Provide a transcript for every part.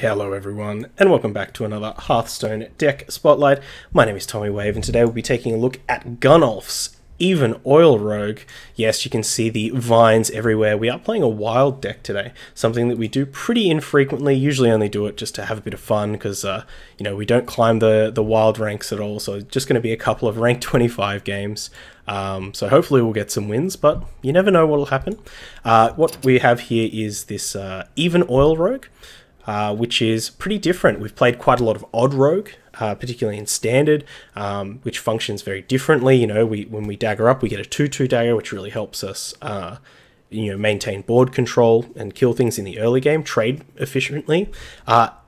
Hello everyone, and welcome back to another Hearthstone deck spotlight. My name is Tommy Wave, and today we'll be taking a look at Gunnulf's Even Oil Rogue. Yes, you can see the vines everywhere. We are playing a wild deck today, something that we do pretty infrequently. Usually only do it just to have a bit of fun, because you know, we don't climb the wild ranks at all, so it's just going to be a couple of rank 25 games. So hopefully we'll get some wins, but you never know what will happen. What we have here is this Even Oil Rogue, which is pretty different. We've played quite a lot of Odd Rogue, particularly in Standard, which functions very differently. You know, when we dagger up, we get a 2/2 dagger, which really helps us, you know, maintain board control and kill things in the early game, trade efficiently.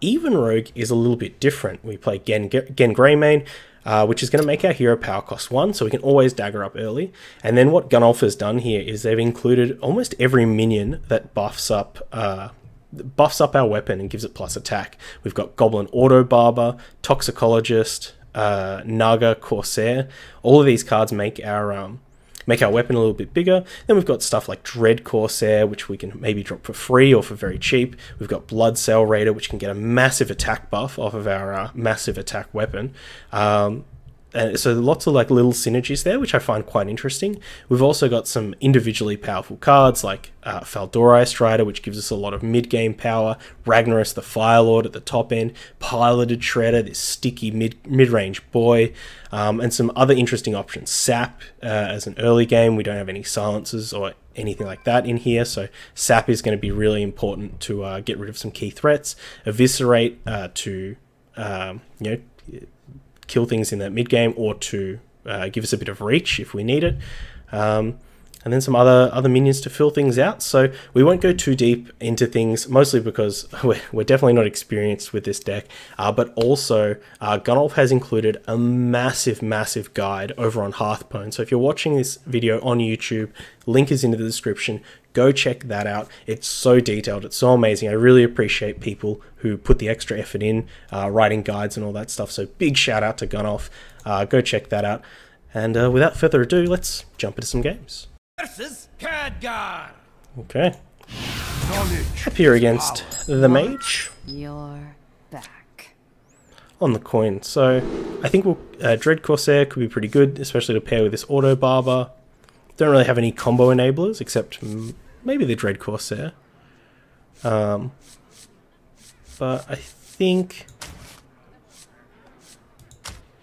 Even Rogue is a little bit different. We play Gen Greymane, which is going to make our hero power cost 1, so we can always dagger up early. And then what Gunnulf has done here is they've included almost every minion that buffs up our weapon and gives it plus attack. We've got Goblin Auto Barber, Toxicologist, Naga Corsair. All of these cards make our weapon a little bit bigger. Then we've got stuff like Dread Corsair, which we can maybe drop for free or for very cheap. We've got Blood Sail Raider, which can get a massive attack buff off of our massive attack weapon. And so lots of like little synergies there, which I find quite interesting. We've also got some individually powerful cards like Faldorei Strider, which gives us a lot of mid-game power, Ragnaros the Firelord at the top end, Piloted Shredder, this sticky mid-range boy, and some other interesting options. Sap as an early game. We don't have any silencers or anything like that in here, so Sap is going to be really important to get rid of some key threats. Eviscerate to you know, kill things in that mid game, or to give us a bit of reach if we need it, and then some other minions to fill things out. So we won't go too deep into things, mostly because we're definitely not experienced with this deck, but also Gunnulf has included a massive guide over on Hearthpwn. So if you're watching this video on YouTube, link is in the description. Go check that out. It's so detailed. It's so amazing. I really appreciate people who put the extra effort in writing guides and all that stuff. So big shout out to Gunnulf. Go check that out. And without further ado, let's jump into some games. Versus Khadgar. Okay. Up here against the Mage. You're back. On the coin. So I think Dread Corsair could be pretty good, especially to pair with this Auto Barber. Don't really have any combo enablers except maybe the Dread Corsair. But I think...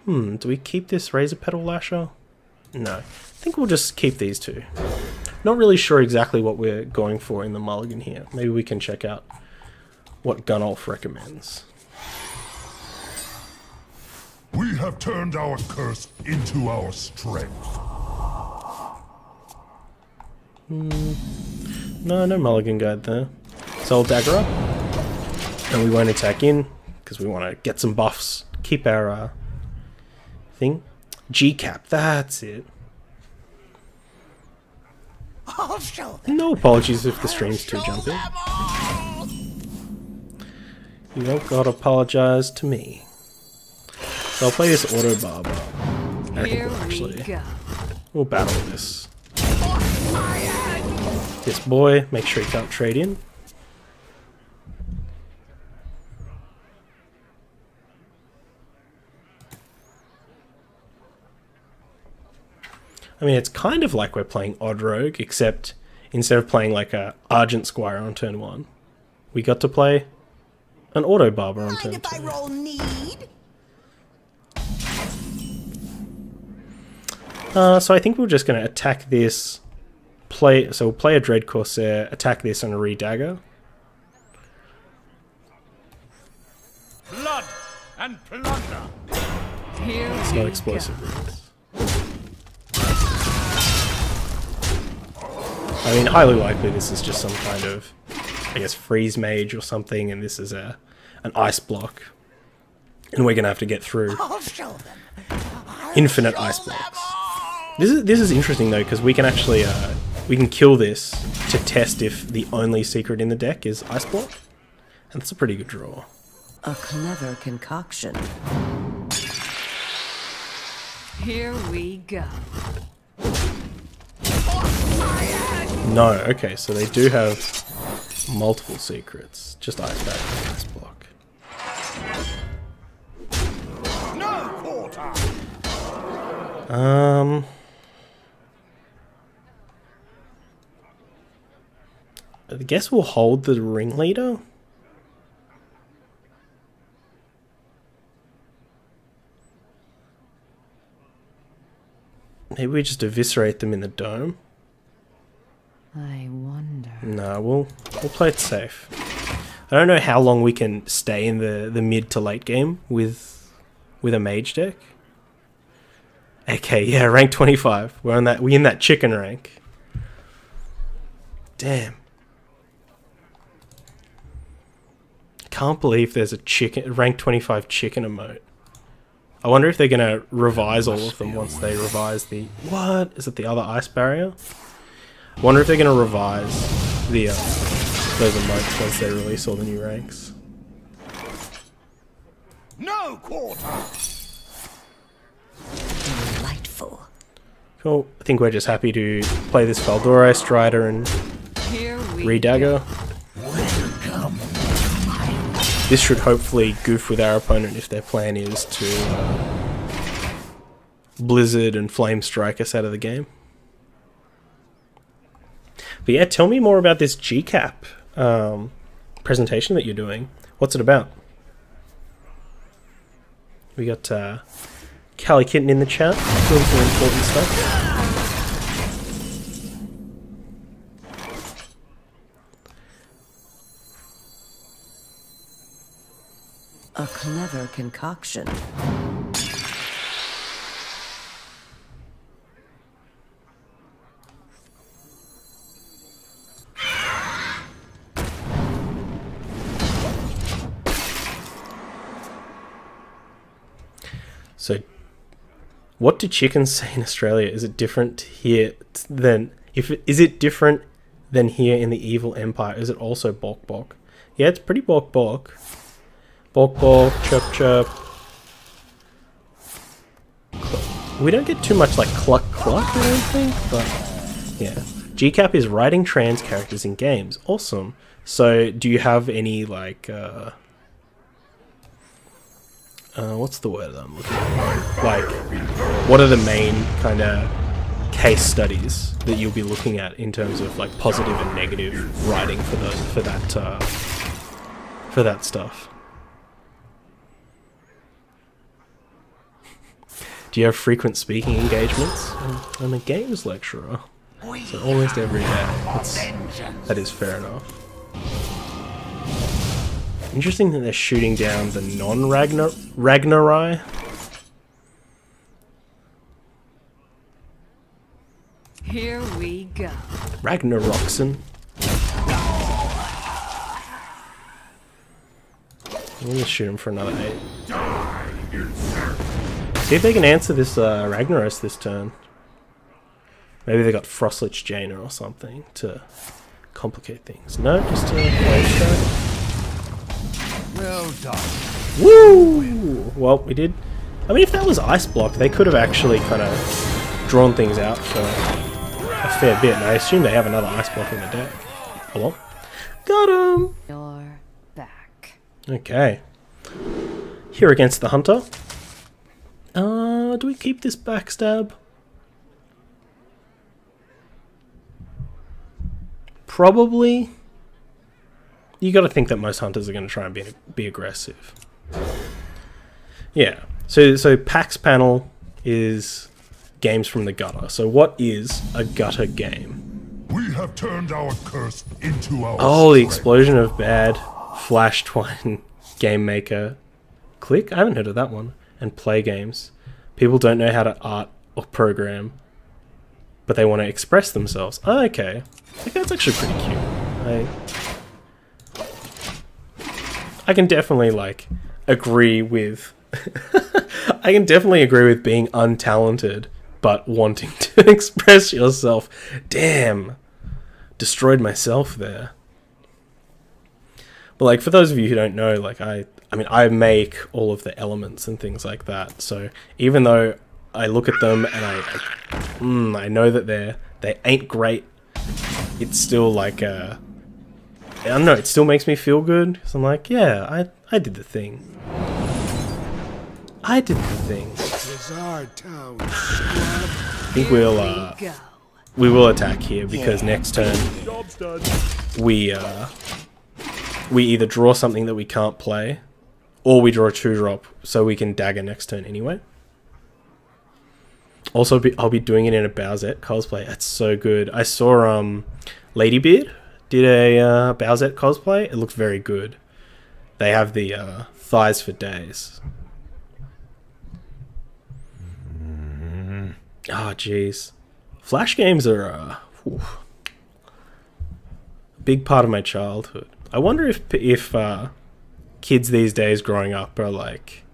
do we keep this Razor Petal Lasher? No. I think we'll just keep these two. Not really sure exactly what we're going for in the mulligan here. Maybe we can check out what Gunnulf recommends. We have turned our curse into our strength. No mulligan guide there. So I'll dagger up, and we won't attack in because we want to get some buffs. Keep our thing. G-Cap, that's it. I'll show them. No apologies if the stream's too jumpy. You don't gotta apologize to me. So I'll play this Auto Barber. I think we'll battle this boy. Make sure he can't trade in. I mean, it's kind of like we're playing Odd Rogue, except instead of playing like a Argent Squire on turn 1, we got to play an Auto Barber on turn 2. If I roll need? So I think we're just going to attack this, so we'll play a Dread Corsair, attack this and a re-dagger. Blood and plunder. It's not explosive runes. I mean, highly likely this is just some kind of, I guess, freeze mage or something, and this is an ice block. And we're going to have to get through infinite ice blocks. This is interesting though, because we can actually we can kill this to test if the only secret in the deck is ice block, and that's a pretty good draw. A clever concoction. Here we go. No, okay, so they do have multiple secrets. Just ice back and ice block. I guess we'll hold the ringleader. Maybe we just eviscerate them in the dome. I wonder. No, we'll play it safe. I don't know how long we can stay in the mid to late game with a mage deck. Okay, yeah, rank 25. We're in that chicken rank. Damn. Can't believe there's a rank 25 chicken emote. I wonder if they're gonna revise all of them once they revise the... What? Is it the other ice barrier? I wonder if they're gonna revise the those emotes once they release all the new ranks. No quarter. Delightful. Cool. I think we're just happy to play this Valdore, Strider, and Here we Redagger. This should hopefully goof with our opponent if their plan is to Blizzard and Flame Strike us out of the game. But yeah, tell me more about this GCAP presentation that you're doing. What's it about? We got Callie Kitten in the chat doing some important stuff. A clever concoction. So, what do chickens say in Australia? Is it different here than is it different than here in the Evil Empire? Is it also bok bok? Yeah, it's pretty bok bok. Bok bok, chirp chirp. We don't get too much like cluck cluck, I don't think, but yeah. GCAP is writing trans characters in games. Awesome. So, do you have any like what's the word that I'm looking for? Like, what are the main kind of case studies that you'll be looking at in terms of like positive and negative writing for that stuff? Do you have frequent speaking engagements? I'm a games lecturer, so almost every day. That is fair enough. Interesting that they're shooting down the non-Ragnarai. Here we go. Ragnaroxen. I'm gonna shoot him for another 8. See if they can answer this Ragnaros this turn. Maybe they got Frostlich Jaina or something to complicate things. No, just a Flame Strike. Well done. Woo! Well, we did. I mean, if that was Ice Block, they could have actually kind of drawn things out for a fair bit. And I assume they have another Ice Block in the deck. Oh well. Got him! You're back. Okay. Here against the Hunter. Do we keep this backstab? Probably. You got to think that most hunters are going to try and be aggressive. Yeah. So PAX panel is games from the gutter. So what is a gutter game? We have turned our curse into our Oh, the strength. explosion of bad. Flash Twine Game Maker. Click? I haven't heard of that one. And play games. People don't know how to art or program, but they want to express themselves. Oh, okay. I think that's actually pretty cute. I can definitely like agree with I can definitely agree with being untalented but wanting to express yourself. Damn. Destroyed myself there. But like for those of you who don't know, like I mean I make all of the elements and things like that. So even though I look at them and I know that they ain't great, it's still like I don't know, it still makes me feel good, because I'm like, yeah, I did the thing. I did the thing. is our town, scrub. I think we will attack here because next turn we either draw something that we can't play, or we draw a 2-drop so we can dagger next turn anyway. Also, I'll be doing it in a Bowsette cosplay. That's so good. I saw Ladybeard did a Bowsette cosplay. It looked very good. They have the thighs for days. Oh, jeez. Flash games are a big part of my childhood. I wonder if kids these days growing up are like...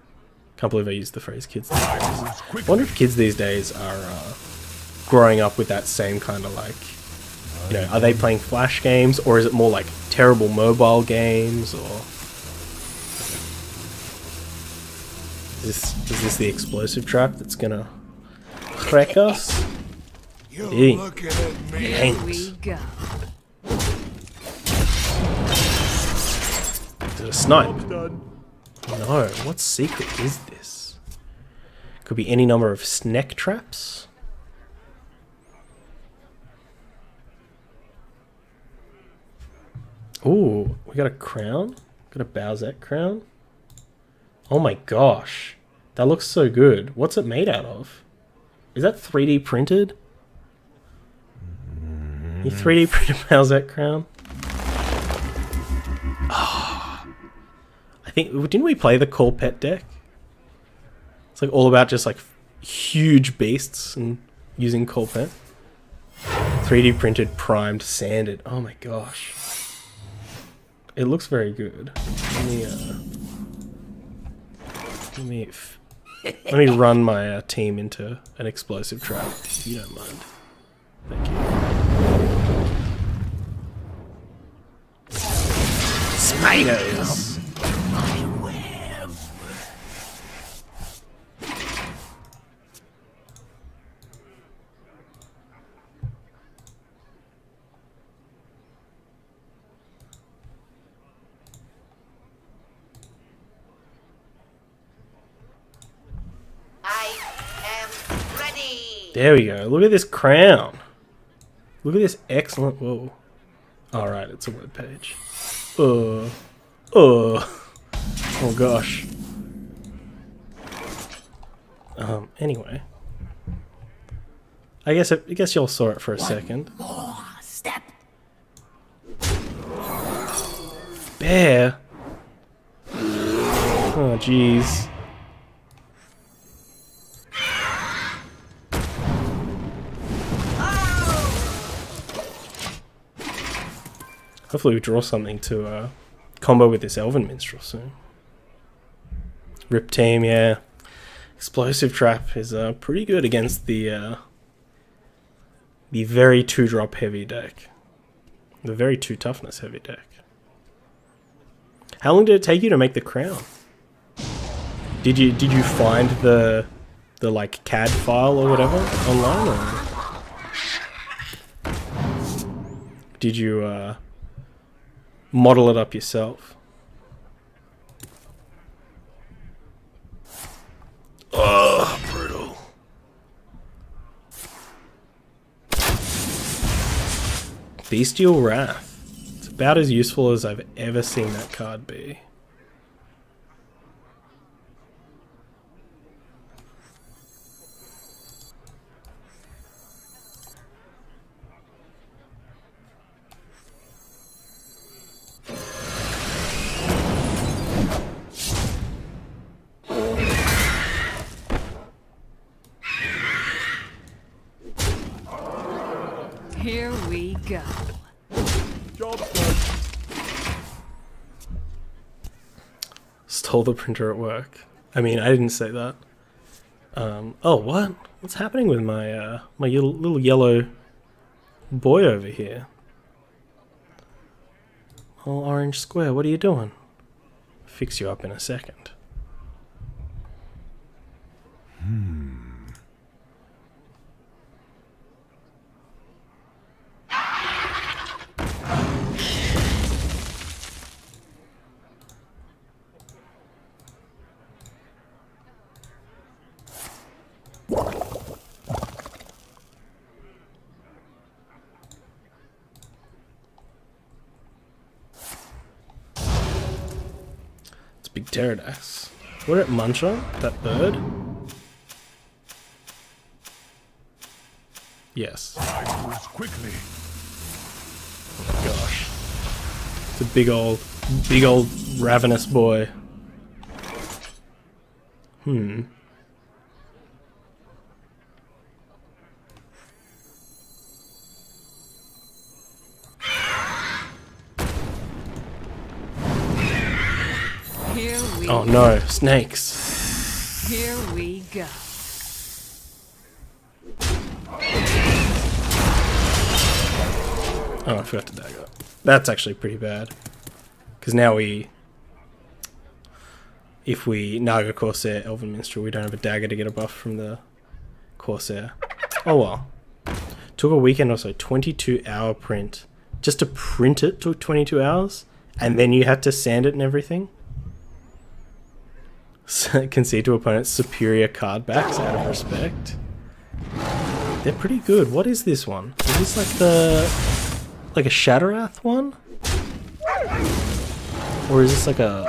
Can't believe I used the phrase kids these days. I wonder if kids these days are growing up with that same kind of like... You know, are they playing Flash games, or is it more like terrible mobile games, or... Is this the explosive trap that's gonna crack us? You're Dang. looking at me. Here we go. Is it a snipe? No, what secret is this? Could be any number of snack traps. Ooh, we got a crown? Got a Bowsette crown? Oh my gosh. That looks so good. What's it made out of? Is that 3D printed? You 3D printed Bowsette crown? I think, didn't we play the Corpet deck? It's like all about just like huge beasts and using Corpet. 3D printed, primed, sanded. Oh my gosh. It looks very good. Let me run my team into an explosive trap, if you don't mind. Thank you. Spiders! I am ready. There we go. Look at this crown. Look at this excellent... Whoa. Alright, it's a web page. Oh gosh. Anyway. I guess y'all saw it for a second. Step. Bear? Oh, jeez. Hopefully we draw something to combo with this Elven Minstrel soon. Rip Team, yeah. Explosive Trap is pretty good against the very 2-drop heavy deck. The very 2 toughness heavy deck. How long did it take you to make the crown? Did you find the like CAD file or whatever online, or did you model it up yourself? Oh, brutal. Bestial Wrath. It's about as useful as I've ever seen that card be. Here we go. Stole the printer at work. I mean, I didn't say that. Oh, what? What's happening with my my little yellow boy over here? Oh, orange square, what are you doing? Fix you up in a second. big pterodax. What did it munch on? That bird? Yes. I move quickly. Gosh. It's a big old ravenous boy. Here we Oh no, snakes. Here we go. Oh, I forgot to dagger. That's actually pretty bad. Because now if we Naga Corsair Elven Minstrel, we don't have a dagger to get a buff from the Corsair. Oh well. Took a weekend or so, 22-hour print. Just to print it took 22 hours, and then you had to sand it and everything. So, concede to opponents superior card backs out of respect. They're pretty good. What is this one? Is this like a Shatarath one? Or is this like a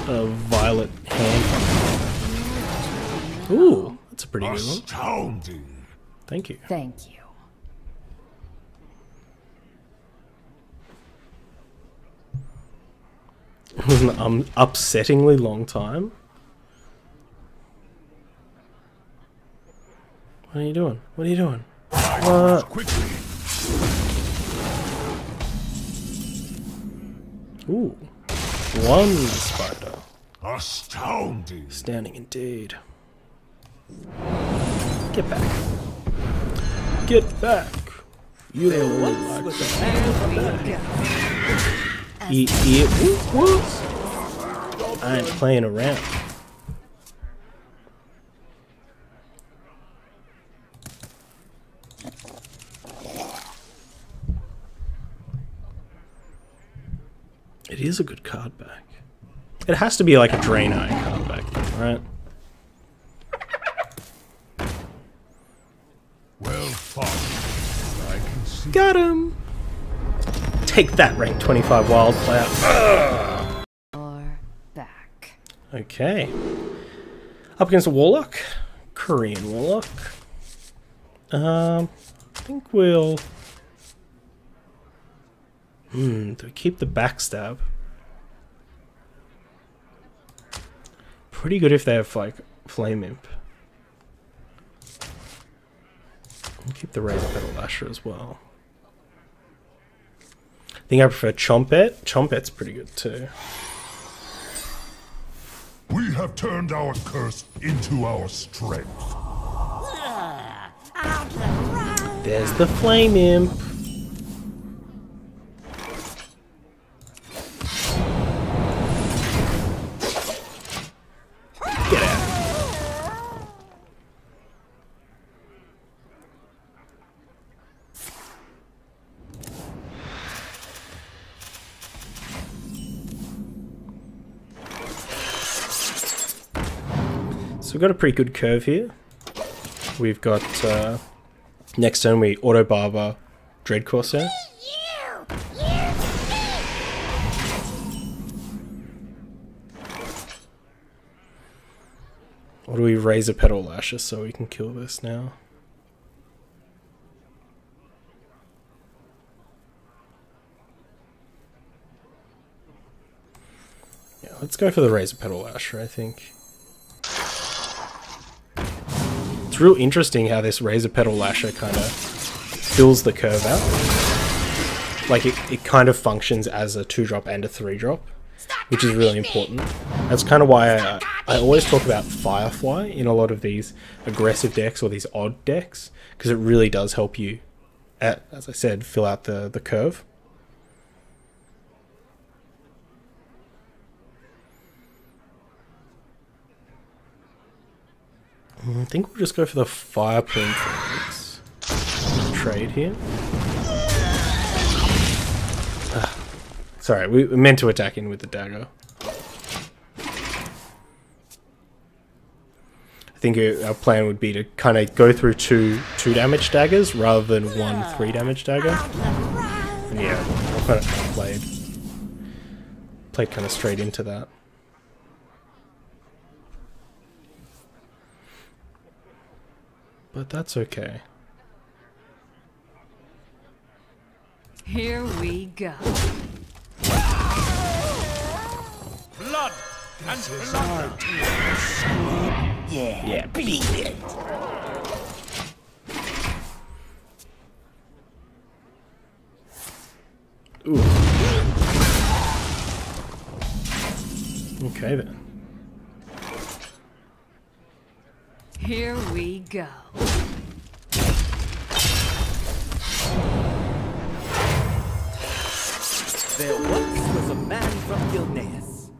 violet hand? Ooh, that's a pretty good one. Astounding. Thank you. Thank you. It was an upsettingly long time. What are you doing? What are you doing? What? Quickly. Ooh. One spider. Astounding. Astounding indeed. Get back. Get back. You don't look like that. Here we go. Eat. Whoop. I ain't playing around. It is a good card back. It has to be like a Draenei card back, right? Well fought. I can see. Got him! Take that, rank 25 wild player. Or back. Okay. Up against a Warlock. Korean Warlock. I think we'll... do we keep the backstab? Pretty good if they have, like, Flame Imp. We'll keep the Razor Petal Lasher as well. I think I prefer Chompet. Chompet's pretty good too. We have turned our curse into our strength. There's the Flame Imp. Get out. So we've got a pretty good curve here. We've got, next turn we auto barber Dread Corsair. Or do we Razor Petal Lasher so we can kill this now? Yeah, let's go for the Razor Petal Lasher, I think. It's real interesting how this Razor Petal Lasher kind of fills the curve out. Like it kind of functions as a 2-drop and a 3-drop, which is really important. That's kind of why I always talk about Firefly in a lot of these aggressive decks or these odd decks, because it really does help you, as I said, fill out the curve. I think we'll just go for the Fire Plume Phoenix. Trade here. Sorry, we meant to attack in with the dagger. I think our plan would be to kind of go through two damage daggers rather than one 3 damage dagger. And yeah, I'll kind of played. played kind of straight into that. But that's okay. Here we go. Blood and blood. Yeah, bleed it. Ooh. Okay then. Here we go. There once was a man from Gilneas.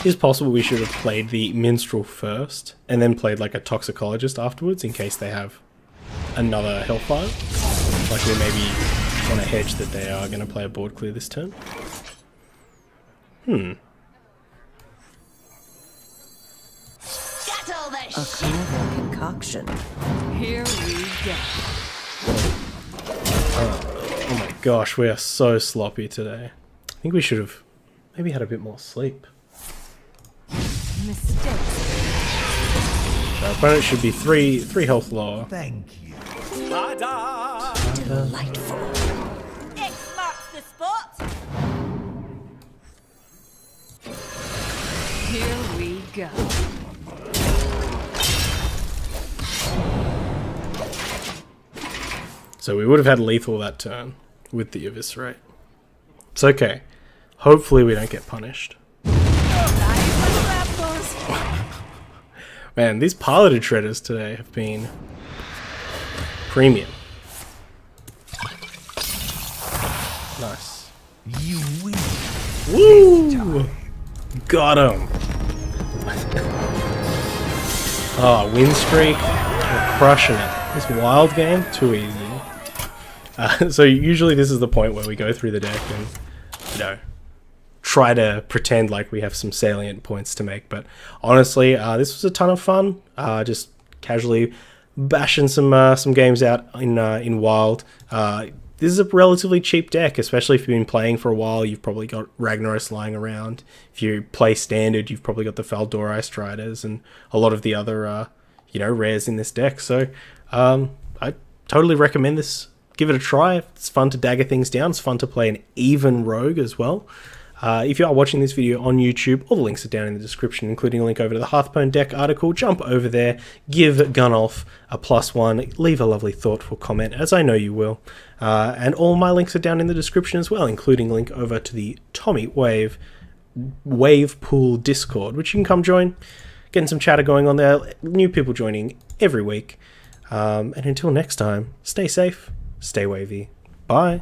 It's possible we should have played the minstrel first, and then played like a toxicologist afterwards, in case they have another hellfire. Like we maybe want to hedge that they are going to play a board clear this turn. Settle the A clever concoction. Here we go. Oh my gosh, we are so sloppy today. I think we should have maybe had a bit more sleep. Mistakes. Our opponent should be three health lower. Thank you. Delightful. X marks the spot. Here we go. So we would have had lethal that turn with the eviscerate. It's okay. Hopefully we don't get punished. Man, these piloted shredders today have been premium. Nice. You win. Woo! Got him. Oh, win streak. We're crushing it. This wild game, too easy. So usually this is the point where we go through the deck and, you know, try to pretend like we have some salient points to make. But honestly, this was a ton of fun. Just casually bashing some games out in Wild. This is a relatively cheap deck, especially if you've been playing for a while. You've probably got Ragnaros lying around. If you play Standard, you've probably got the Faldori Striders and a lot of the other, you know, rares in this deck. So I totally recommend this. Give it a try. It's fun to dagger things down. It's fun to play an even rogue as well. If you are watching this video on YouTube, all the links are down in the description, including a link over to the Hearthstone deck article. Jump over there, give Gunnulf a +1, leave a lovely thoughtful comment, as I know you will. And all my links are down in the description as well, including a link over to the Tommy Wave Pool Discord, which you can come join. Getting some chatter going on there, new people joining every week. And until next time, stay safe, stay wavy. Bye.